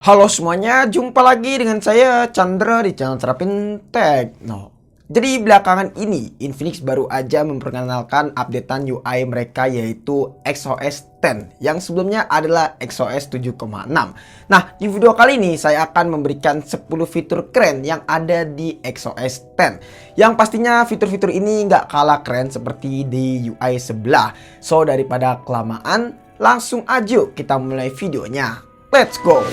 Halo semuanya, jumpa lagi dengan saya Chandra di channel Terapin Tekno. Jadi belakangan ini Infinix baru aja memperkenalkan updatean UI mereka yaitu XOS 10 yang sebelumnya adalah XOS 7,6. Nah, di video kali ini saya akan memberikan 10 fitur keren yang ada di XOS 10. Yang pastinya fitur-fitur ini nggak kalah keren seperti di UI sebelah. So daripada kelamaan, langsung aja kita mulai videonya. Let's go!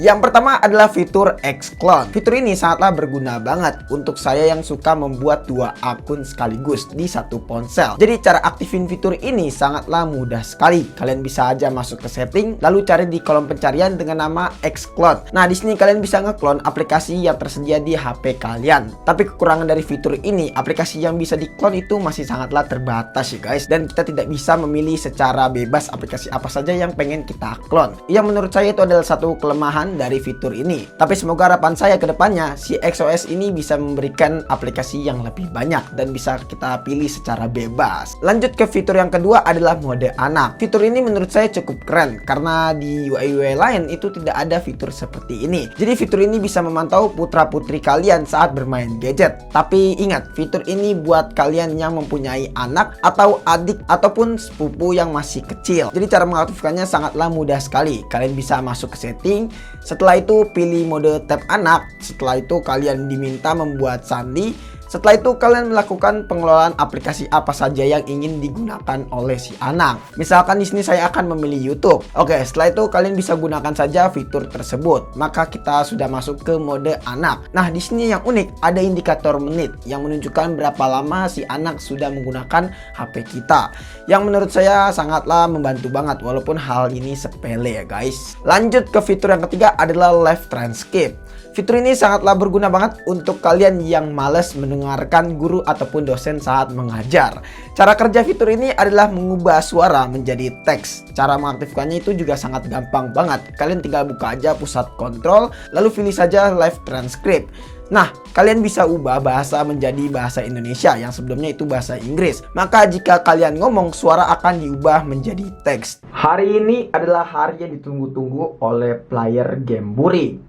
Yang pertama adalah fitur Xclone. Fitur ini sangatlah berguna banget untuk saya yang suka membuat dua akun sekaligus di satu ponsel. Jadi cara aktifin fitur ini sangatlah mudah sekali. Kalian bisa aja masuk ke setting, lalu cari di kolom pencarian dengan nama Xclone. Nah, di sini kalian bisa nge-clone aplikasi yang tersedia di HP kalian. Tapi kekurangan dari fitur ini, aplikasi yang bisa di-clone itu masih sangatlah terbatas ya guys. Dan kita tidak bisa memilih secara bebas aplikasi apa saja yang pengen kita clone. Yang menurut saya itu adalah satu kelemahan dari fitur ini. Tapi semoga harapan saya ke depannya si XOS ini bisa memberikan aplikasi yang lebih banyak dan bisa kita pilih secara bebas. Lanjut ke fitur yang kedua adalah mode anak. Fitur ini menurut saya cukup keren karena di UI lain itu tidak ada fitur seperti ini. Jadi fitur ini bisa memantau putra-putri kalian saat bermain gadget. Tapi ingat, fitur ini buat kalian yang mempunyai anak atau adik ataupun sepupu yang masih kecil. Jadi cara mengaktifkannya sangatlah mudah sekali. Kalian bisa masuk ke setting. Setelah itu pilih mode tab anak. Setelah itu kalian diminta membuat sandi. Setelah itu kalian melakukan pengelolaan aplikasi apa saja yang ingin digunakan oleh si anak. Misalkan di sini saya akan memilih YouTube. Oke, setelah itu kalian bisa gunakan saja fitur tersebut. Maka kita sudah masuk ke mode anak. Nah, di sini yang unik ada indikator menit yang menunjukkan berapa lama si anak sudah menggunakan HP kita. Yang menurut saya sangatlah membantu banget walaupun hal ini sepele ya guys. Lanjut ke fitur yang ketiga adalah live transcript. Fitur ini sangatlah berguna banget untuk kalian yang males mendengarkan guru ataupun dosen saat mengajar. Cara kerja fitur ini adalah mengubah suara menjadi teks. Cara mengaktifkannya itu juga sangat gampang banget. Kalian tinggal buka aja pusat kontrol, lalu pilih saja live transcript. Nah, kalian bisa ubah bahasa menjadi bahasa Indonesia yang sebelumnya itu bahasa Inggris. Maka jika kalian ngomong, suara akan diubah menjadi teks. Hari ini adalah hari yang ditunggu-tunggu oleh player game Buri.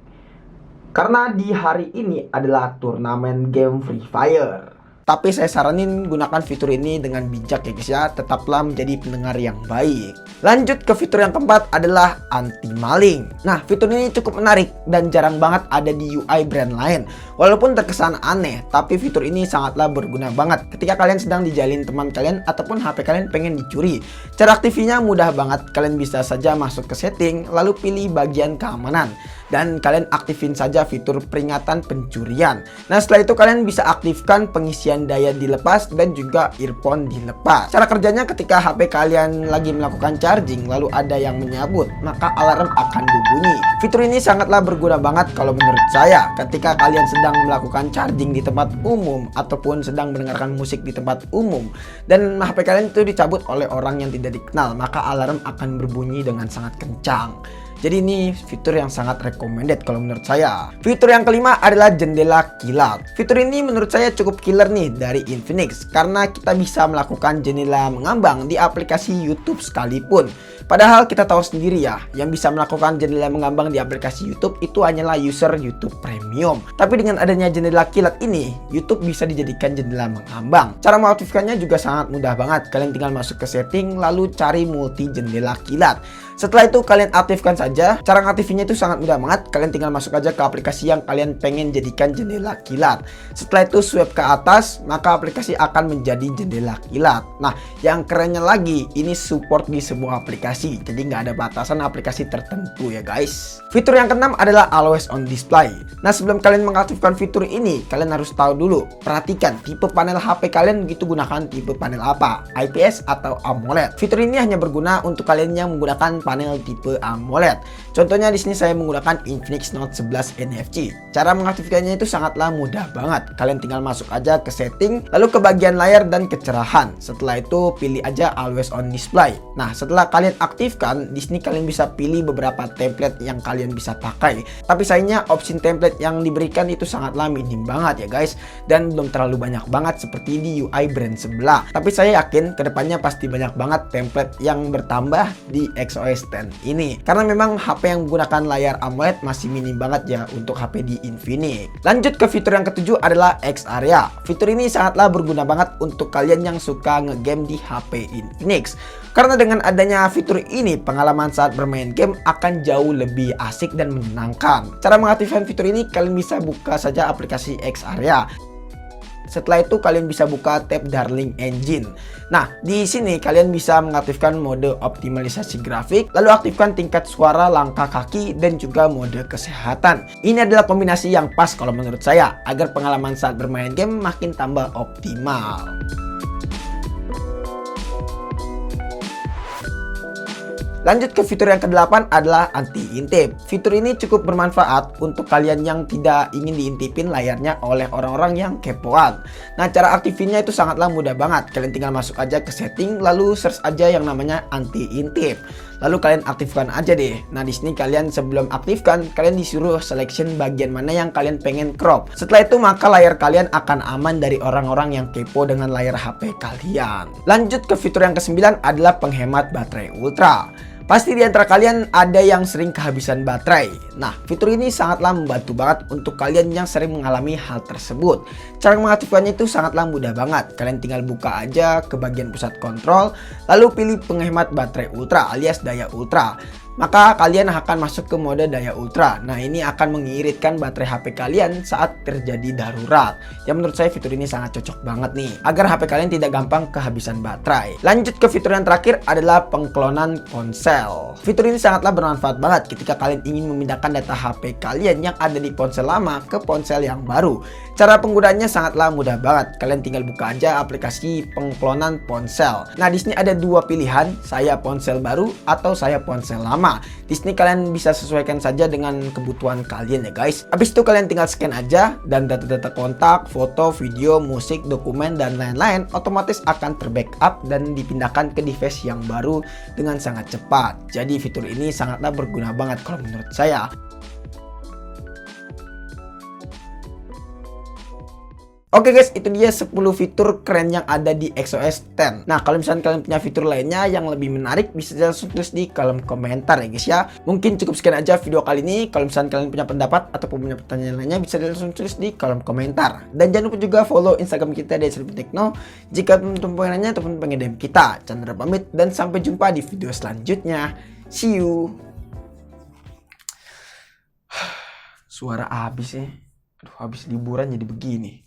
Karena di hari ini adalah turnamen game Free Fire. Tapi saya saranin gunakan fitur ini dengan bijak ya guys ya. Tetaplah menjadi pendengar yang baik. Lanjut ke fitur yang keempat adalah anti maling. Nah, fitur ini cukup menarik dan jarang banget ada di UI brand lain. Walaupun terkesan aneh, tapi fitur ini sangatlah berguna banget ketika kalian sedang dijalin teman kalian ataupun HP kalian pengen dicuri. Cara aktifnya mudah banget. Kalian bisa saja masuk ke setting, lalu pilih bagian keamanan. Dan kalian aktifin saja fitur peringatan pencurian. Nah, setelah itu kalian bisa aktifkan pengisian daya dilepas dan juga earphone dilepas. Cara kerjanya ketika HP kalian lagi melakukan charging lalu ada yang menyabut, maka alarm akan berbunyi. Fitur ini sangatlah berguna banget kalau menurut saya ketika kalian sedang melakukan charging di tempat umum ataupun sedang mendengarkan musik di tempat umum dan HP kalian itu dicabut oleh orang yang tidak dikenal, maka alarm akan berbunyi dengan sangat kencang. Jadi ini fitur yang sangat recommended kalau menurut saya. Fitur yang kelima adalah jendela kilat. Fitur ini menurut saya cukup killer nih dari Infinix karena kita bisa melakukan jendela mengambang di aplikasi YouTube sekalipun. Padahal kita tahu sendiri ya, yang bisa melakukan jendela mengambang di aplikasi YouTube itu hanyalah user YouTube Premium. Tapi dengan adanya jendela kilat ini, YouTube bisa dijadikan jendela mengambang. Cara mengaktifkannya juga sangat mudah banget. Kalian tinggal masuk ke setting lalu cari multi jendela kilat. Setelah itu kalian aktifkan saja. Cara ngaktifinnya itu sangat mudah banget. Kalian tinggal masuk aja ke aplikasi yang kalian pengen jadikan jendela kilat. Setelah itu swipe ke atas, maka aplikasi akan menjadi jendela kilat. Nah, yang kerennya lagi, ini support di semua aplikasi. Jadi nggak ada batasan aplikasi tertentu ya guys. Fitur yang keenam adalah always on display. Nah, sebelum kalian mengaktifkan fitur ini, kalian harus tahu dulu. Perhatikan tipe panel HP kalian begitu gunakan tipe panel apa, IPS atau AMOLED. Fitur ini hanya berguna untuk kalian yang menggunakan panel tipe AMOLED. Contohnya di sini saya menggunakan Infinix Note 11 NFC. Cara mengaktifkannya itu sangatlah mudah banget. Kalian tinggal masuk aja ke setting, lalu ke bagian layar dan kecerahan. Setelah itu pilih aja always on display. Nah, setelah kalian aktifkan, di sini kalian bisa pilih beberapa template yang kalian bisa pakai. Tapi sayangnya opsi template yang diberikan itu sangatlah minim banget ya guys, dan belum terlalu banyak banget seperti di UI brand sebelah. Tapi saya yakin kedepannya pasti banyak banget template yang bertambah di XOS X ini, karena memang HP yang menggunakan layar AMOLED masih minim banget ya untuk HP di Infinix. Lanjut ke fitur yang ketujuh adalah X-Area. Fitur ini sangatlah berguna banget untuk kalian yang suka ngegame di HP Infinix, karena dengan adanya fitur ini pengalaman saat bermain game akan jauh lebih asik dan menyenangkan. Cara mengaktifkan fitur ini, kalian bisa buka saja aplikasi X-Area. Setelah itu kalian bisa buka tab Darling Engine. Nah, di sini kalian bisa mengaktifkan mode optimalisasi grafik, lalu aktifkan tingkat suara, langkah kaki, dan juga mode kesehatan. Ini adalah kombinasi yang pas kalau menurut saya, agar pengalaman saat bermain game makin tambah optimal. Lanjut ke fitur yang ke-8 adalah anti-intip. Fitur ini cukup bermanfaat untuk kalian yang tidak ingin diintipin layarnya oleh orang-orang yang kepoan. Nah, cara aktifinnya itu sangatlah mudah banget. Kalian tinggal masuk aja ke setting, lalu search aja yang namanya anti-intip. Lalu kalian aktifkan aja deh. Nah, di sini kalian sebelum aktifkan, kalian disuruh selection bagian mana yang kalian pengen crop. Setelah itu maka layar kalian akan aman dari orang-orang yang kepo dengan layar HP kalian. Lanjut ke fitur yang ke-9 adalah penghemat baterai ultra. Pasti di antara kalian ada yang sering kehabisan baterai. Nah, fitur ini sangatlah membantu banget untuk kalian yang sering mengalami hal tersebut. Cara mengaktifkannya itu sangatlah mudah banget. Kalian tinggal buka aja ke bagian pusat kontrol, lalu pilih penghemat baterai ultra alias daya ultra. Maka kalian akan masuk ke mode daya ultra. Nah, ini akan mengiritkan baterai HP kalian saat terjadi darurat. Yang menurut saya fitur ini sangat cocok banget nih, agar HP kalian tidak gampang kehabisan baterai. Lanjut ke fitur yang terakhir adalah pengklonan ponsel. Fitur ini sangatlah bermanfaat banget ketika kalian ingin memindahkan data HP kalian yang ada di ponsel lama ke ponsel yang baru. Cara penggunaannya sangatlah mudah banget. Kalian tinggal buka aja aplikasi pengklonan ponsel. Nah, di sini ada dua pilihan, saya ponsel baru atau saya ponsel lama. Di sini kalian bisa sesuaikan saja dengan kebutuhan kalian ya guys. Habis itu kalian tinggal scan aja dan data-data kontak, foto, video, musik, dokumen, dan lain-lain otomatis akan terbackup dan dipindahkan ke device yang baru dengan sangat cepat. Jadi fitur ini sangatlah berguna banget kalau menurut saya. Oke guys, itu dia 10 fitur keren yang ada di XOS X. Nah, kalau misalnya kalian punya fitur lainnya yang lebih menarik, bisa langsung tulis di kolom komentar ya guys ya. Mungkin cukup sekian aja video kali ini. Kalau misalnya kalian punya pendapat ataupun punya pertanyaan lainnya, bisa langsung tulis di kolom komentar. Dan jangan lupa juga follow Instagram kita di @serbitekno jika teman-teman pengen nanya ataupun pengen DM kita. Chandra pamit dan sampai jumpa di video selanjutnya. See you. Suara habis ya. Aduh, habis liburan jadi begini.